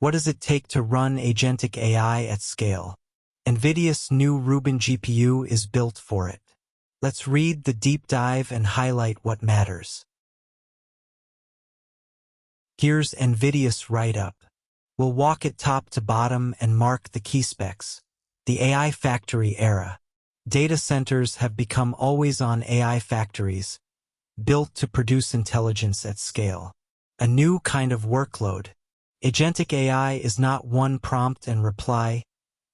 What does it take to run agentic AI at scale? NVIDIA's new Rubin GPU is built for it. Let's read the deep dive and highlight what matters. Here's NVIDIA's write-up. We'll walk it top to bottom and mark the key specs. The AI factory era. Data centers have become always-on AI factories, built to produce intelligence at scale. A new kind of workload. Agentic AI is not one prompt and reply,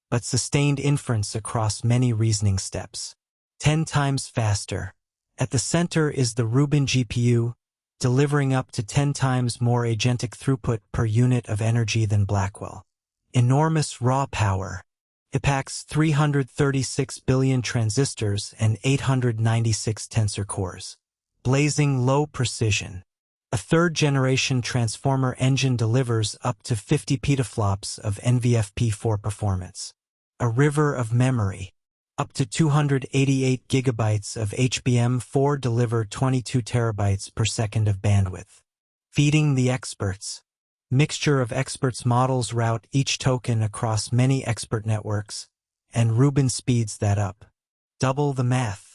but sustained inference across many reasoning steps. 10 times faster. At the center is the Rubin GPU, delivering up to 10 times more agentic throughput per unit of energy than Blackwell. Enormous raw power. It packs 336 billion transistors and 896 tensor cores. Blazing low precision. A third-generation transformer engine delivers up to 50 petaflops of NVFP4 performance. A river of memory. Up to 288 gigabytes of HBM4 deliver 22 terabytes per second of bandwidth. Feeding the experts. Mixture of experts models route each token across many expert networks, and Rubin speeds that up. Double the math.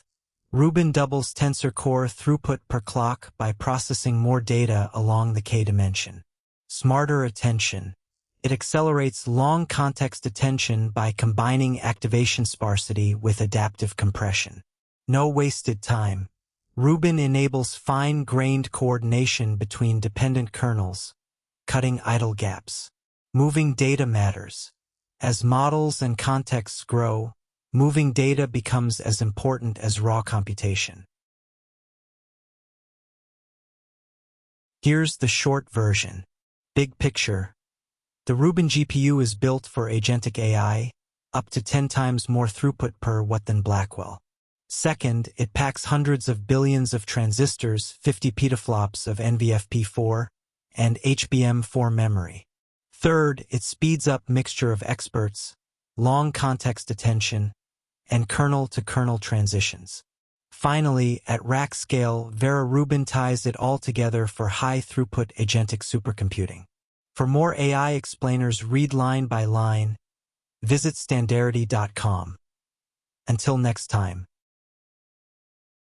Rubin doubles tensor core throughput per clock by processing more data along the K-dimension. Smarter attention. It accelerates long context attention by combining activation sparsity with adaptive compression. No wasted time. Rubin enables fine-grained coordination between dependent kernels, cutting idle gaps. Moving data matters. As models and contexts grow, moving data becomes as important as raw computation. Here's the short version. Big picture. The Rubin GPU is built for agentic AI, up to 10 times more throughput per watt than Blackwell. Second, it packs hundreds of billions of transistors, 50 petaflops of NVFP4, and HBM4 memory. Third, it speeds up mixture of experts, long context attention, and kernel-to-kernel transitions. Finally, at rack scale, Vera Rubin ties it all together for high-throughput agentic supercomputing. For more AI explainers read line by line, visit standarity.com. Until next time.